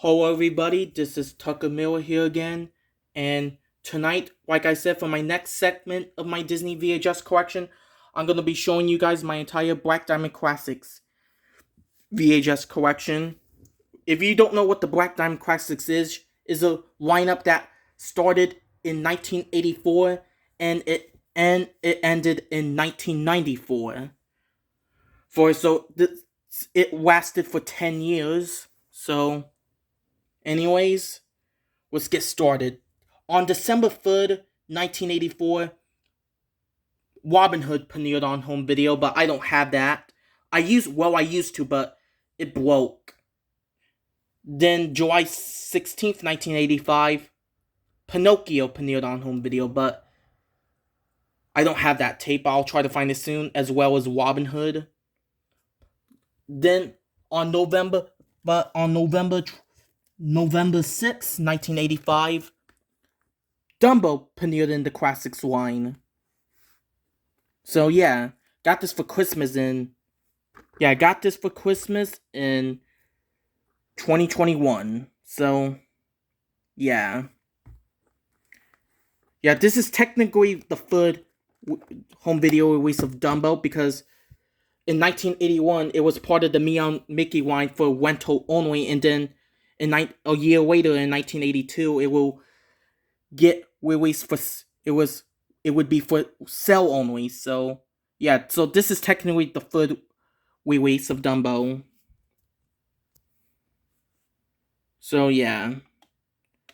Hello everybody, this is Tucker Miller here again, and tonight, like I said, for my next segment of my Disney VHS collection, I'm going to be showing you guys my entire Black Diamond Classics VHS collection. If you don't know what the Black Diamond Classics is a lineup that started in 1984 and it ended in 1994. It lasted for 10 years. So anyways, let's get started. On December 3rd, 1984, Robin Hood premiered on home video, but I don't have that. I used to, but it broke. Then July 16th, 1985, Pinocchio premiered on home video, but I don't have that tape. I'll try to find it soon, as well as Robin Hood. Then on November 6th, 1985, Dumbo premiered in the Classics line. So yeah, got this for Christmas in 2021. So yeah. Yeah, this is technically the third home video release of Dumbo because in 1981 it was part of the Meow Mickey line for rental only, and then a year later in 1982 it will get released for it would be for sale only. So yeah, so this is technically the third release of Dumbo. So yeah,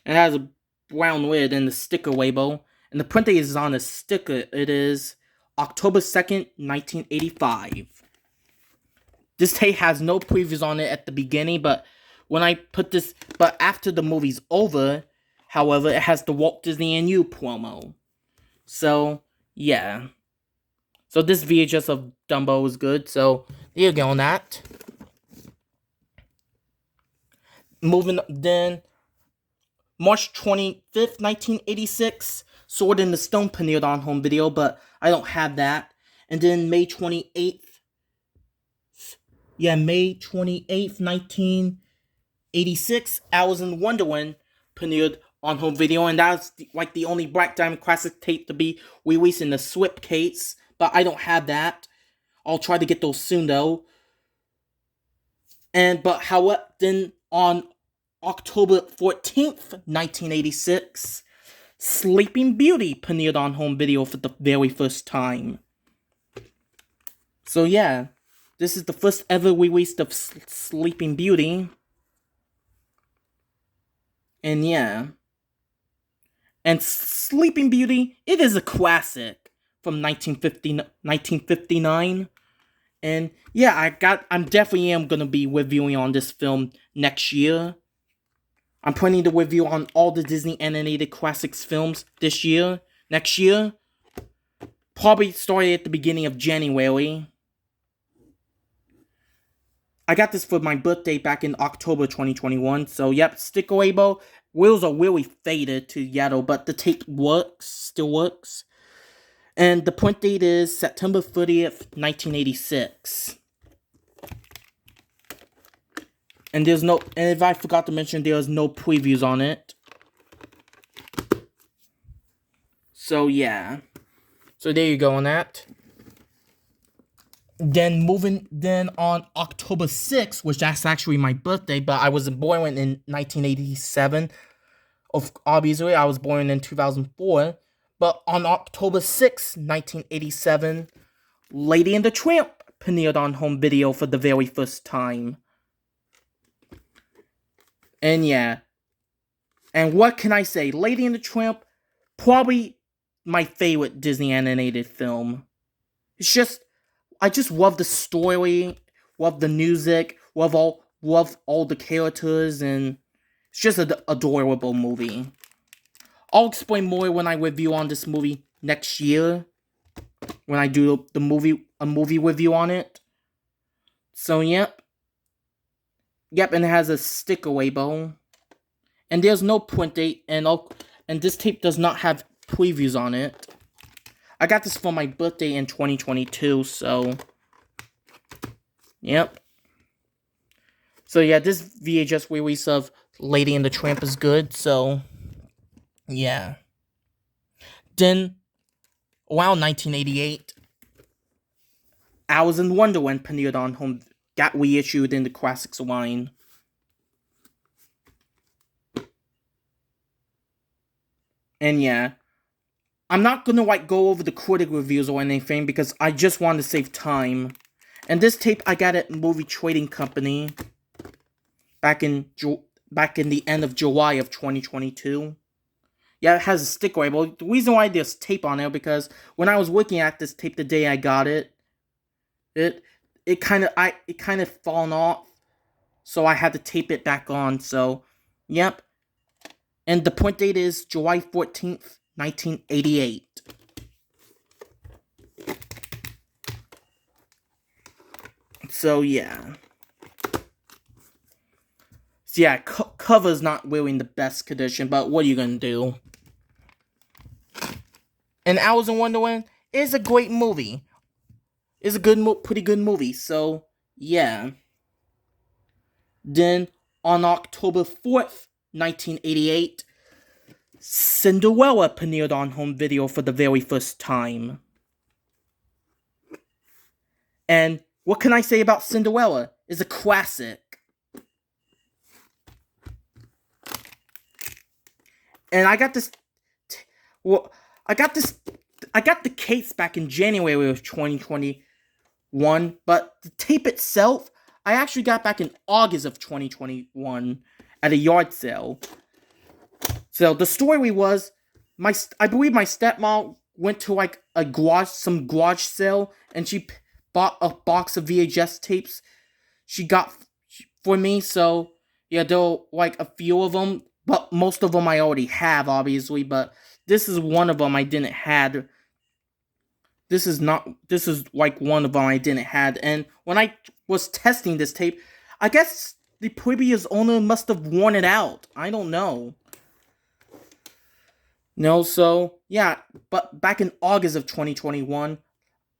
it has a brown lid and the sticker label, and the print date is on the sticker. It is October 2nd, 1985. This tape has no previews on it at the beginning, but after the movie's over, however, it has the Walt Disney and You promo. So, yeah. So this VHS of Dumbo is good, so there you go on that. Moving then, March 25th, 1986, Sword in the Stone premiered on home video, but I don't have that. And then May 28th, 1986, Alice in Wonderland premiered on home video, and that's like the only Black Diamond Classic tape to be released in the slip case, but I don't have that. I'll try to get those soon though. Then on October 14th, 1986, Sleeping Beauty premiered on home video for the very first time. So yeah, this is the first ever release of Sleeping Beauty. And yeah. And Sleeping Beauty, it is a classic from 1959. And yeah, I'm definitely gonna be reviewing on this film next year. I'm planning to review on all the Disney animated classics films next year. Probably starting at the beginning of January. I got this for my birthday back in October 2021. So yep, sticker label. Wheels are really faded to yellow, but the tape still works. And the print date is September 30th, 1986. And if I forgot to mention, there's no previews on it. So yeah. So there you go on that. Then on October 6th, which that's actually my birthday, but I was born in 1987. Obviously, I was born in 2004. But on October 6th, 1987, Lady and the Tramp premiered on home video for the very first time. And yeah. And what can I say? Lady and the Tramp, probably my favorite Disney animated film. I just love the story, love the music, love all the characters, and it's just an adorable movie. I'll explain more when I review on this movie next year, when I do a movie review on it. So yep, and it has a sticker label, and there's no print date, and this tape does not have previews on it. I got this for my birthday in 2022, so yep. So yeah, this VHS release of Lady and the Tramp is good, so yeah. Then, around 1988, Alice in Wonderland premiered on home, got reissued in the classics line. And yeah, I'm not gonna go over the critic reviews or anything because I just want to save time. And this tape I got at Movie Trading Company back in the end of July of 2022. Yeah, it has a sticker label. The reason why there's tape on it because when I was looking at this tape the day I got it, it kind of fallen off, so I had to tape it back on. So, yep. And the print date is July 14th, 1988. So, yeah. So, yeah, cover's not really in the best condition, but what are you gonna do? And Alice in Wonderland is a great movie. It's a pretty good movie, so, yeah. Then, on October 4th, 1988, Cinderella premiered on home video for the very first time. And what can I say about Cinderella? It's a classic. And I got the case back in January of 2021, but the tape itself, I actually got back in August of 2021 at a yard sale. So the story was, I believe my stepmom went to some garage sale, and she bought a box of VHS tapes she got for me. So yeah, there were a few of them, but most of them I already have, obviously. But this is one of them I didn't had. This is one of them I didn't had, and when I was testing this tape, I guess the previous owner must have worn it out. I don't know. No, so, yeah, but back in August of 2021,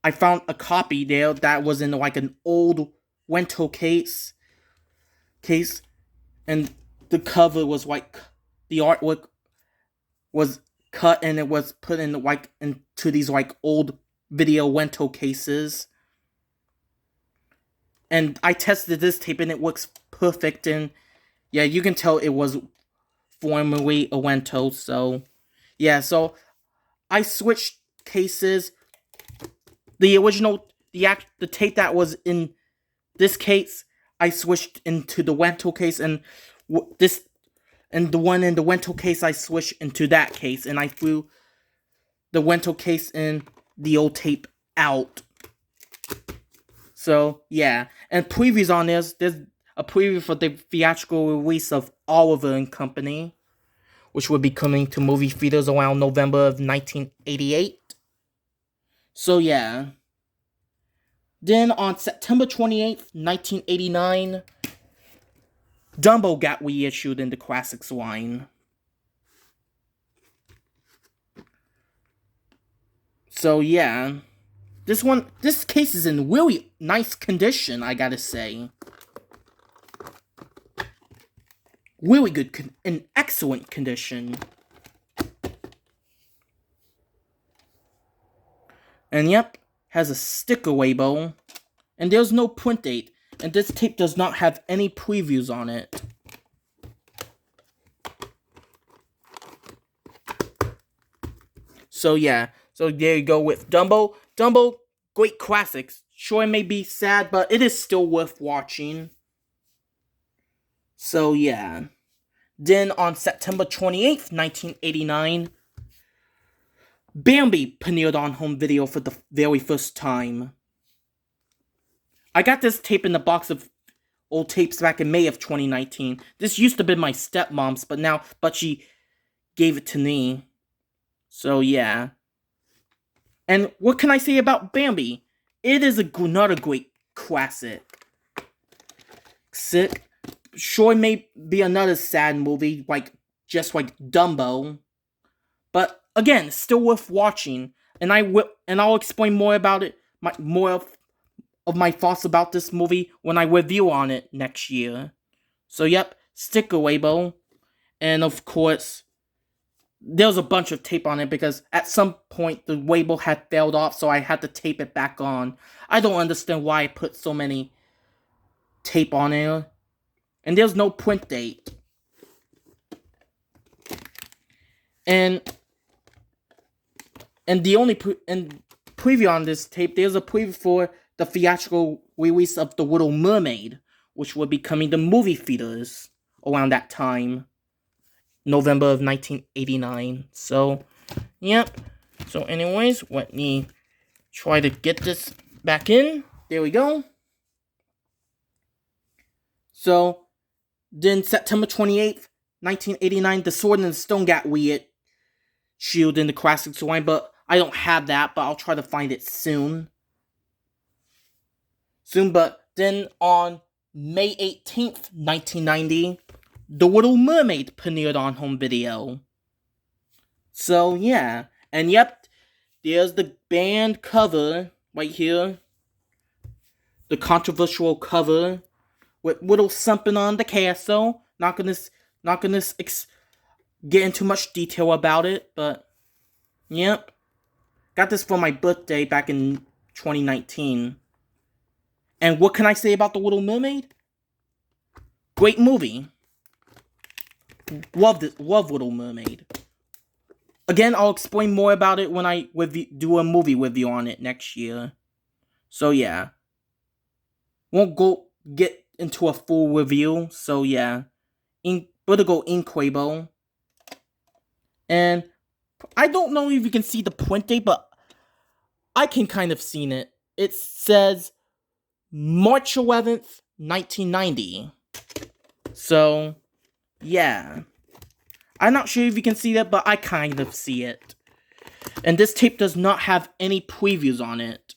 I found a copy there that was in an old rental case, and the cover was the artwork was cut and it was put in into these old video rental cases. And I tested this tape and it looks perfect, and yeah, you can tell it was formerly a rental, so yeah, so I switched cases. The original, the tape that was in this case, I switched into the rental case, and the one in the rental case, I switched into that case, and I threw the rental case in the old tape out. So, yeah. And previews on this, there's a preview for the theatrical release of Oliver and Company, which will be coming to movie theaters around November of 1988. So, yeah. Then, on September 28th, 1989, Dumbo got reissued in the classics line. So, yeah. This case is in really nice condition, I gotta say. Really good, in excellent condition. And yep, has a sticker label. And there's no print date. And this tape does not have any previews on it. So yeah, so there you go with Dumbo. Dumbo, great classics. Sure, it may be sad, but it is still worth watching. So yeah. Then on September 28th, 1989, Bambi premiered on home video for the very first time. I got this tape in the box of old tapes back in May of 2019. This used to be my stepmom's, but she gave it to me. So yeah. And what can I say about Bambi? It is another great classic. Sure, it may be another sad movie, just like Dumbo, but again, still worth watching. And I'll explain more about it, more of my thoughts about this movie when I review on it next year. So yep, sticker label. And of course, there was a bunch of tape on it because at some point the label had failed off, so I had to tape it back on. I don't understand why I put so many tape on it. And there's no print date. And the only preview on this tape, there's a preview for the theatrical release of The Little Mermaid, which will be coming to movie theaters around that time, November of 1989. So, yep. So anyways, let me try to get this back in. There we go. So, then September 28th, 1989, The Sword and the Stone got reissued in the classics line, but I don't have that, but I'll try to find it soon. But then on May 18th, 1990, The Little Mermaid premiered on home video. So, yeah. And yep, there's the band cover right here. The controversial cover with little something on the castle. Not gonna get into much detail about it, but yep. Got this for my birthday back in 2019. And what can I say about The Little Mermaid? Great movie. Love Little Mermaid. Again, I'll explain more about it when I do a movie review on it next year. So yeah. Won't get into a full review, so yeah. Vertigo Inquable. And I don't know if you can see the print date, but I can kind of see it. It says March 11th, 1990. So, yeah. I'm not sure if you can see that, but I kind of see it. And this tape does not have any previews on it.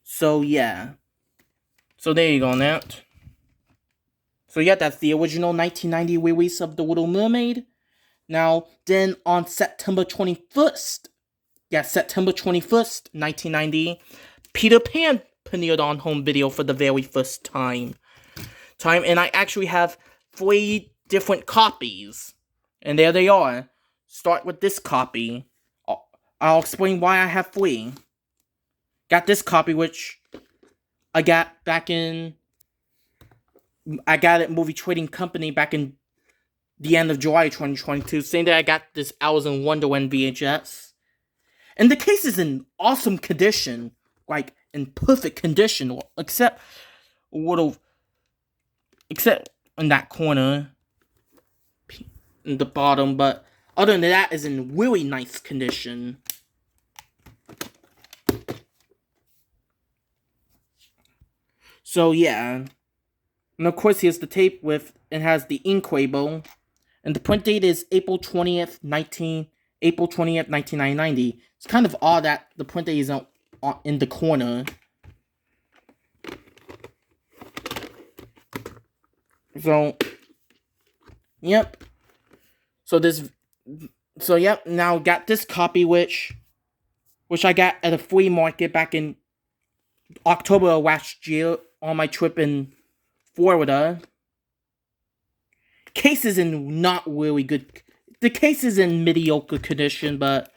So, yeah. So, there you go on that. So, yeah, that's the original 1990 release of The Little Mermaid. Now, then on September 21st, 1990, Peter Pan premiered on home video for the very first time. And I actually have 3 different copies. And there they are. Start with this copy. I'll explain why I have 3. Got this copy, which I got at Movie Trading Company back in the end of July 2022, saying that I got this Alice in Wonderland VHS. And the case is in awesome condition, like in perfect condition, except in that corner, in the bottom, but other than that, is in really nice condition. So yeah, and of course here's the tape it has the ink label, and the print date is April 20th, 1990. It's kind of odd that the print date is in the corner. So, yep. Now got this copy, which I got at a flea market back in October of last year on my trip in Florida. Case is in not really good. The case is in mediocre condition, but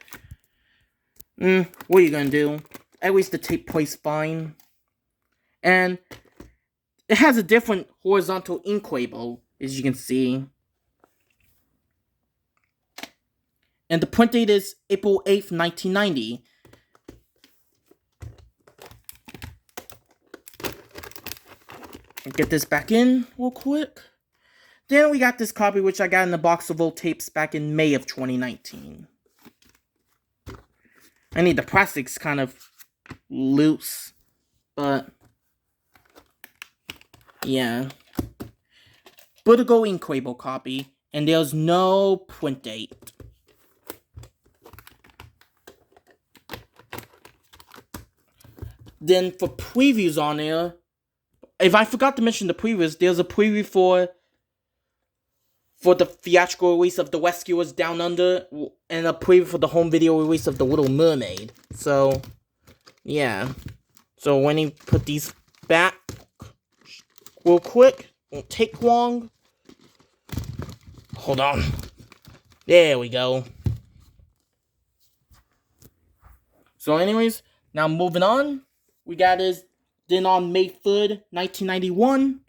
what are you gonna do? At least the tape plays fine. And it has a different horizontal ink label, as you can see. And the print date is April 8th, 1990. Get this back in real quick. Then we got this copy, which I got in the box of old tapes back in May of 2019. The plastic's kind of loose, but yeah. Vertigo Inquable copy, and there's no print date. Then for previews on there, if I forgot to mention the previews, there's a preview for the theatrical release of The Rescuers Down Under, and a preview for the home video release of The Little Mermaid. So, yeah. So when you put these back real quick, won't take long. Hold on. There we go. So anyways, now moving on. We got is, then on May 3rd, 1991,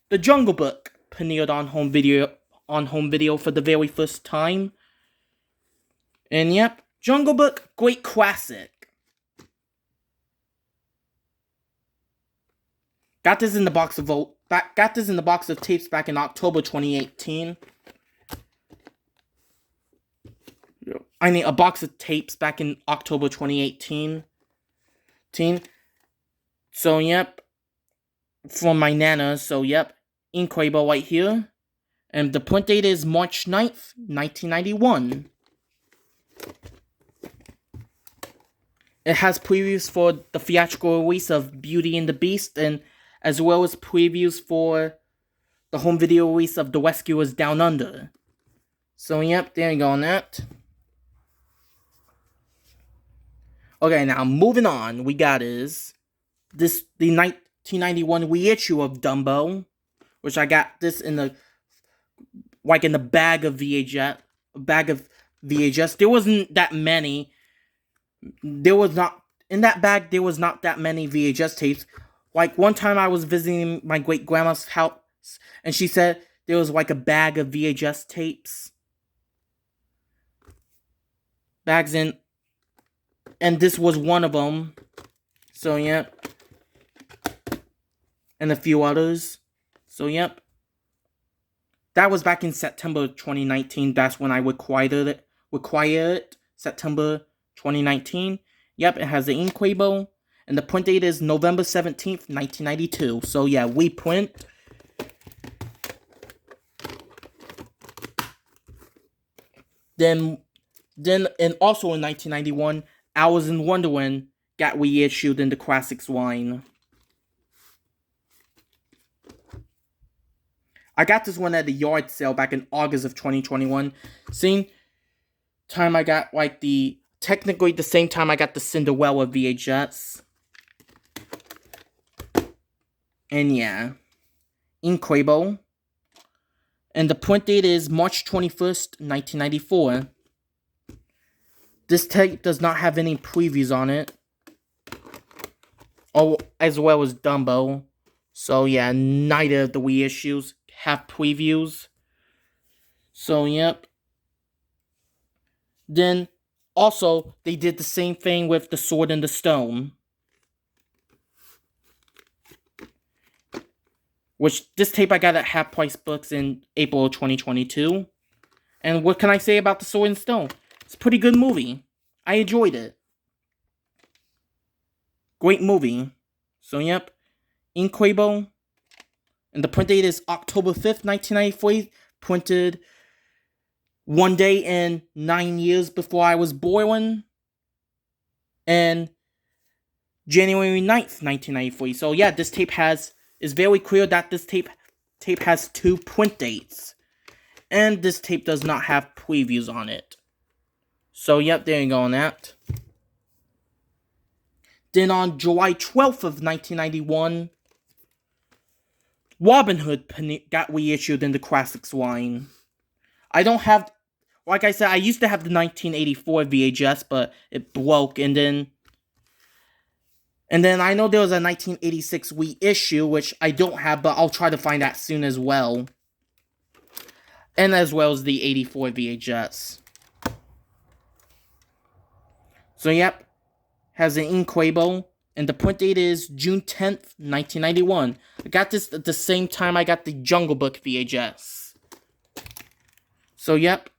The Jungle Book premiered on home video for the very first time. And yep, Jungle Book, great classic. Got this in the box of tapes back in October 2018. I mean, a box of tapes back in October 2018. So, yep. From my nana. So, yep. Incredible right here. And the print date is March 9th, 1991. It has previews for the theatrical release of Beauty and the Beast, and as well as previews for the home video release of The Rescuers Down Under. So, yep, there you go on that. Okay, now moving on, we got is the 1991 reissue of Dumbo, which I got this in the bag of VHS. There wasn't that many. In that bag, there was not that many VHS tapes. Like, one time I was visiting my great-grandma's house, and she said there was, like, a bag of VHS tapes. Bags in, and this was one of them. So, yep. And a few others. So, yep. That was back in September 2019. That's when I required it. September 2019. Yep, it has the ink label. And the print date is November 17th, 1992. So, yeah, reprint. Then, and also in 1991, Alice in Wonderland got reissued in the Classics line. I got this one at the yard sale back in August of 2021. Same time I got, like, technically the same time I got the Cinderella VHS. And yeah, incredible. And the print date is March 21st, 1994. This tape does not have any previews on it. Oh, as well as Dumbo. So yeah, neither of the reissues have previews. So yep. Then also they did the same thing with The Sword and the Stone, which this tape I got at Half Price Books in April of 2022. And what can I say about The Sword and Stone? It's a pretty good movie. I enjoyed it. Great movie. So yep, incredible. And the print date is October 5th, 1994. Printed one day in 9 years before I was born. And January 9th, 1994. So yeah, this tape is very clear that this tape has two print dates. And this tape does not have previews on it. So yep, there you go on that. Then on July 12th of 1991, Robin Hood got reissued in the Classics line. I don't have, like I said, I used to have the 1984 VHS, but it broke, and then I know there was a 1986 reissue, which I don't have, but I'll try to find that soon as well. And as well as the 84 VHS. So yep, has an ink label, and the print date is June 10th, 1991. I got this at the same time I got the Jungle Book VHS. So yep.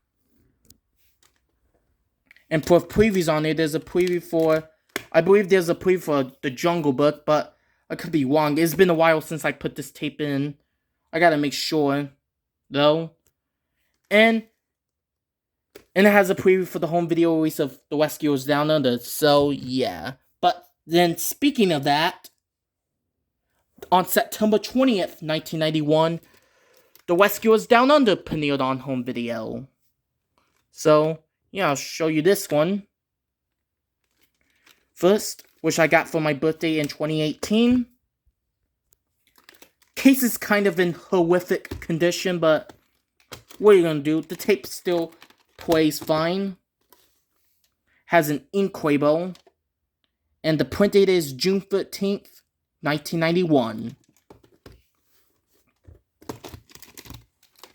And for previews on it, there's a preview for, I believe there's a preview for the Jungle Book, but I could be wrong. It's been a while since I put this tape in. I gotta make sure, though. And it has a preview for the home video release of The Rescuers Down Under. So, yeah. But then, speaking of that, on September 20th, 1991, The Rescuers Down Under premiered on home video. So, yeah, I'll show you this one. First, which I got for my birthday in 2018. Case is kind of in horrific condition, but what are you gonna do? The tape still plays fine. Has an inkwabo. And the print date is June 13th, 1991.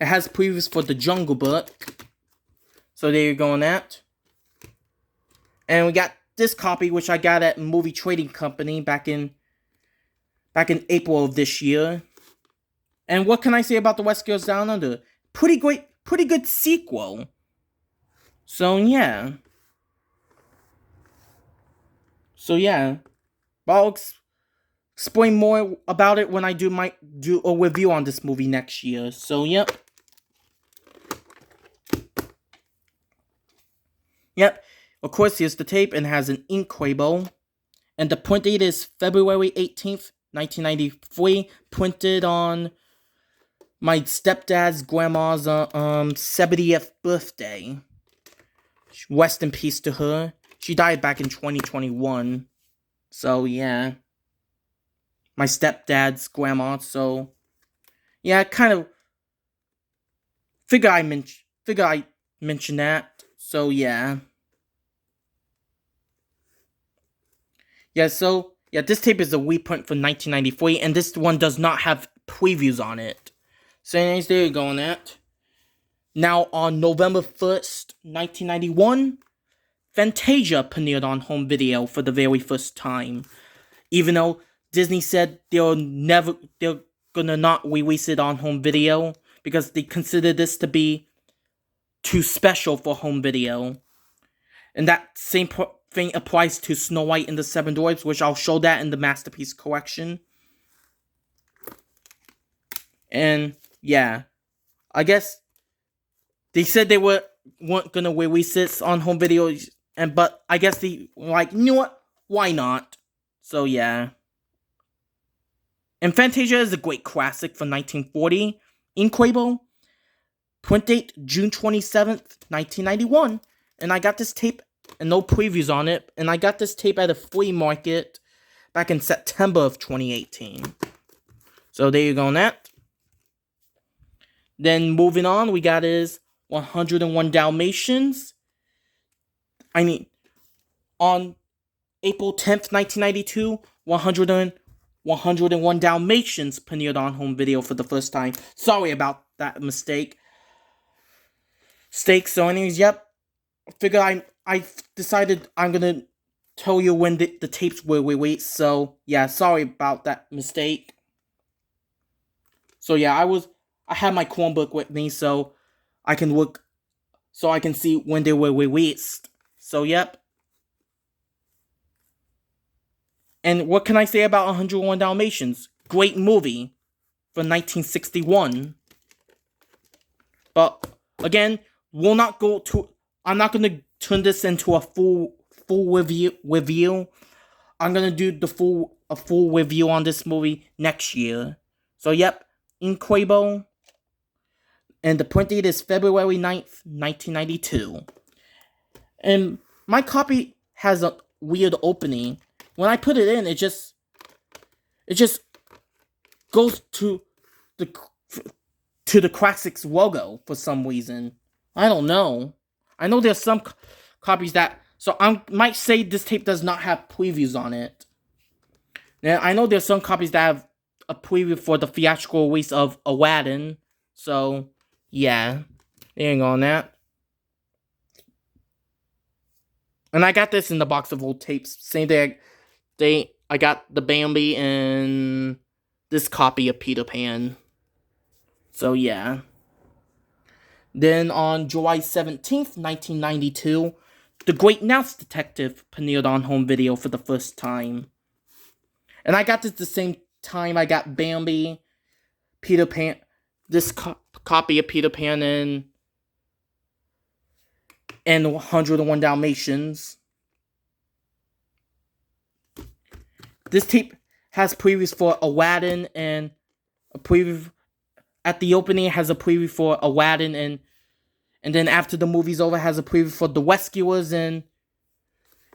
It has previews for The Jungle Book. So there you go on that. And we got this copy, which I got at Movie Trading Company back in April of this year. And what can I say about The West Girls Down Under? Pretty good sequel. So yeah. But I'll explain more about it when I do a review on this movie next year. So yep. Of course, here's the tape and has an inkwabo. And the print date is February 18th, 1993. Printed on my stepdad's grandma's 70th birthday. Rest in peace to her. She died back in 2021. So, yeah. My stepdad's grandma, so... yeah, kind of... Figure I mentioned that. So, yeah. This tape is a reprint from 1993, and this one does not have previews on it. So anyways, there you go on that. Now, on November 1st, 1991, Fantasia premiered on home video for the very first time. Even though Disney said they're gonna not release it on home video, because they consider this to be too special for home video. And that same thing applies to Snow White and the Seven Dwarfs, which I'll show that in the Masterpiece Collection. And, yeah. I guess they said they weren't gonna release this on home video, but I guess they were like, you know what? Why not? So, yeah. And Fantasia is a great classic from 1940. Inkwabo. Print date, June 27th, 1991. And I got this tape and no previews on it. And I got this tape at a flea market back in September of 2018. So there you go on that. Then moving on, we got is 101 Dalmatians. On April 10th, 1992, 101 Dalmatians premiered on home video for the first time. Sorry about that mistake. So anyways, yep. Figure I decided I'm gonna tell you when the tapes were released. So yeah, sorry about that mistake. So yeah, I had my Chromebook with me so I can see when they were released. So yep. And what can I say about 101 Dalmatians? Great movie from 1961. But again, I'm not gonna turn this into a full review. I'm gonna do a full review on this movie next year. So yep, Inkwabo. And the print date is February 9th, 1992. And my copy has a weird opening. When I put it in, it just goes to the classics logo for some reason. I don't know. I know there's some copies that... so I might say this tape does not have previews on it. Now, I know there's some copies that have a preview for the theatrical release of Aladdin. So, yeah. There you go on that. And I got this in the box of old tapes. Same day I got the Bambi and this copy of Peter Pan. So, yeah. Then on July 17th, 1992, The Great Mouse Detective premiered on home video for the first time. And I got this the same time I got Bambi, Peter Pan, this copy of Peter Pan and 101 Dalmatians. This tape has previews for Aladdin and a preview... at the opening, it has a preview for Aladdin, and then after the movie's over, it has a preview for The Rescuers and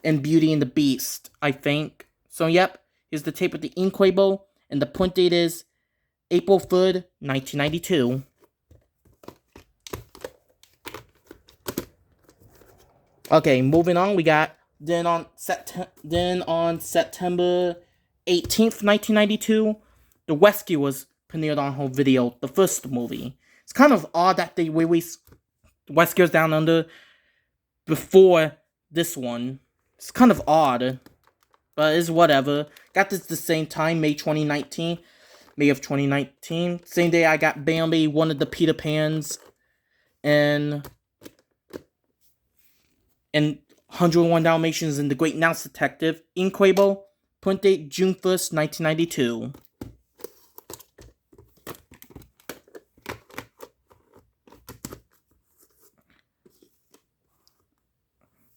Beauty and the Beast, I think. So, yep, here's the tape with the Inkwabo, and the print date is April 3rd, 1992. Okay, moving on, we got then on September 18th, 1992, The Rescuers premiered on home video, the first movie. It's kind of odd that they released Rescuers Down Under before this one. It's kind of odd, but it's whatever. Got this the same time, May of 2019. Same day I got Bambi, one of the Peter Pans, and 101 Dalmatians and The Great Mouse Detective. Incredible. Print date June 1st, 1992.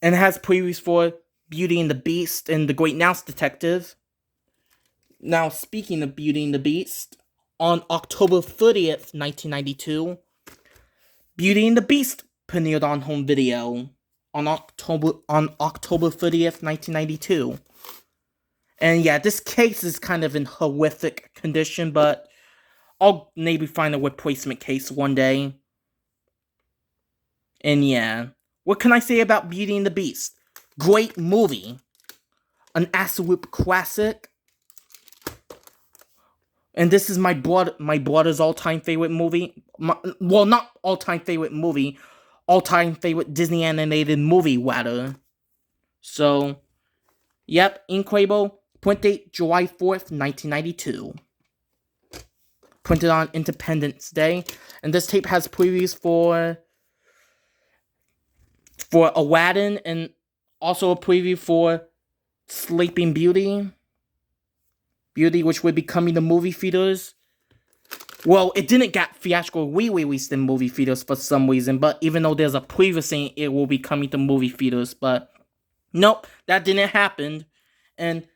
And it has previews for Beauty and the Beast and The Great Mouse Detective. Now, speaking of Beauty and the Beast, on October 30th, 1992, Beauty and the Beast premiered on home video on October 30th, 1992. And yeah, this case is kind of in horrific condition, but I'll maybe find a replacement case one day. And yeah, what can I say about Beauty and the Beast? Great movie. An absolute classic. And this is my brother's all-time favorite movie. Well, not all-time favorite movie. All-time favorite Disney animated movie, rather. So, yep, incredible. Print date July 4th, 1992. Printed on Independence Day. And this tape has previews for Aladdin and also a preview for Sleeping Beauty. Beauty, which would be coming to movie theaters. Well, it didn't get theatrical re-released in movie theaters for some reason, but even though there's a preview saying it will be coming to movie theaters, but nope, that didn't happen. And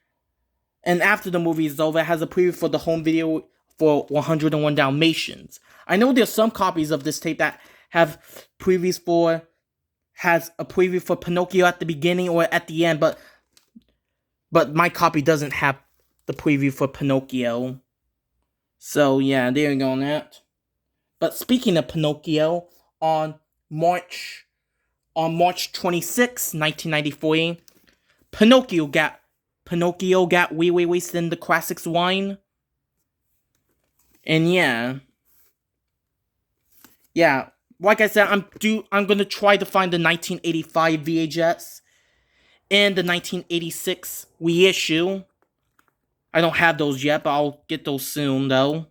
after the movie is over, it has a preview for the home video for 101 Dalmatians. I know there's some copies of this tape that have previews for, has a preview for Pinocchio at the beginning or at the end, but my copy doesn't have the preview for Pinocchio. So yeah, there you go on that. But speaking of Pinocchio, on March 26, 1994, Pinocchio got re-released in the Classics line. And yeah, like I said, I'm gonna try to find the 1985 VHS and the 1986 reissue. I don't have those yet, but I'll get those soon, though.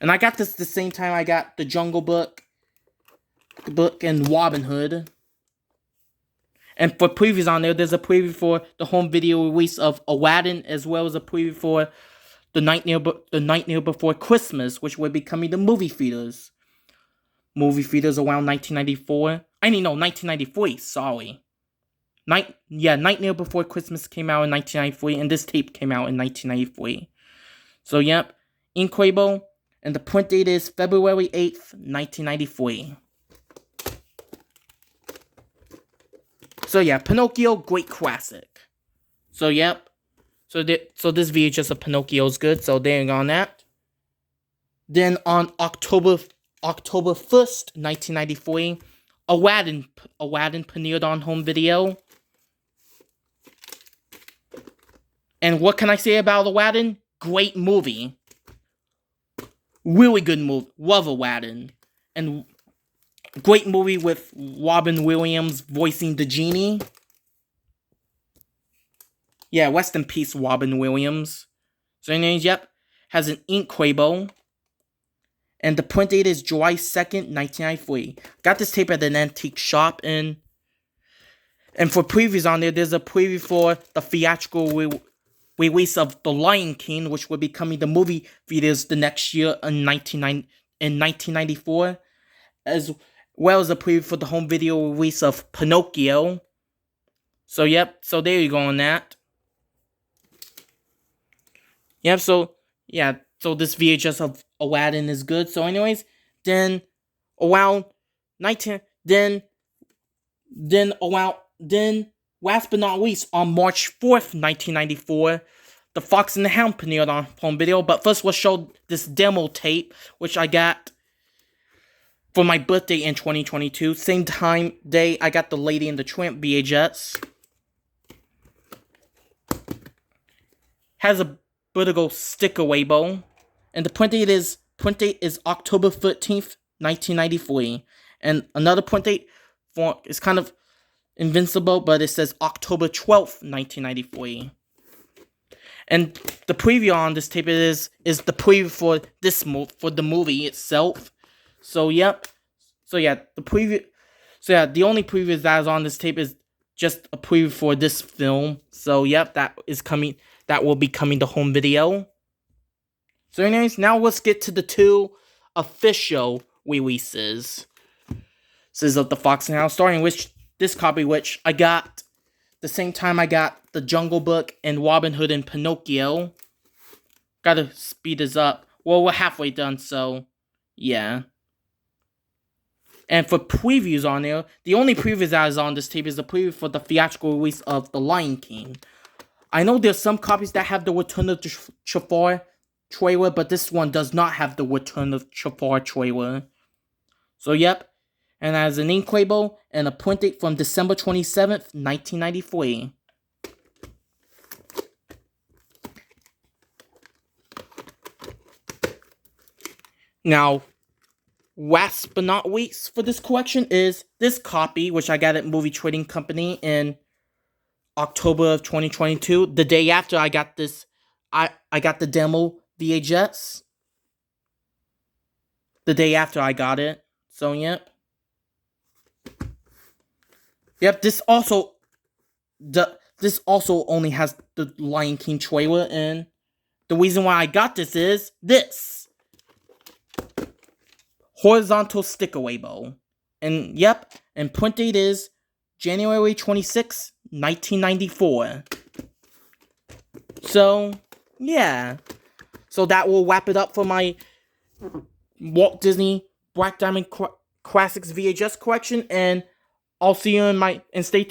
And I got this the same time I got the Jungle Book and Robin Hood. And for previews on there, there's a preview for the home video release of Aladdin, as well as a preview for The Nightmare Before Christmas, which will be coming to movie theaters. Movie theaters around 1994. 1993, sorry. Nightmare Before Christmas came out in 1993, and this tape came out in 1993. So, yep, incredible, and the print date is February 8th, 1993. So, yeah, Pinocchio, great classic. So, yep, so this VHS of Pinocchio is good, so there you go on that. Then, on October 1st, 1993, Aladdin premiered on home video. And what can I say about Aladdin? Great movie. Really good movie. Love Aladdin. And great movie with Robin Williams voicing the genie. Yeah, rest in peace, Robin Williams. So anyways, yep, has an incredible. And the print date is July 2nd, 1993. Got this tape at an antique shop, and for previews on there, there's a preview for the theatrical release of The Lion King, which will be coming to movie theaters the next year in 1994, as well as a preview for the home video release of Pinocchio. So yep, so there you go on that. Yep, so yeah, so this VHS of Aladdin is good. So anyways, then last but not least, on March 4th, 1994, The Fox and the Hound premiered on home video. But first, we'll show this demo tape, which I got for my birthday in 2022. Same time day I got the Lady and the Tramp VHS. Has a vertical sticker label, and the print date is October 13th, 1993. And another print date for is kind of invincible, but it says October 12th, 1993. And the preview on this tape is the preview for the movie itself. So yep. So yeah, the preview. So yeah, the only preview that is on this tape is just a preview for this film. So yep, that is coming. That will be coming to home video. So anyways, now let's get to the 2 official releases. This is of the Fox and Hound, starting with this copy, which I got the same time I got The Jungle Book and Robin Hood and Pinocchio. Gotta speed this up. Well, we're halfway done, so yeah. And for previews on there, the only previews that is on this tape is the preview for the theatrical release of The Lion King. I know there's some copies that have the Return of Jafar trailer, but this one does not have the Return of Jafar trailer. So yep. And has an ink label and a print date from December 27th, 1993. Now, last but not least for this collection is this copy, which I got at Movie Trading Company in October of 2022. The day after I got this, I got the demo VHS. The day after I got it. So, yep. Yep, this also only has the Lion King trailer, and the reason why I got this is this horizontal sticker label. And yep, and print date is January 26, 1994. So, yeah. So that will wrap it up for my Walt Disney Black Diamond Classics VHS collection, and I'll see you in stay tuned.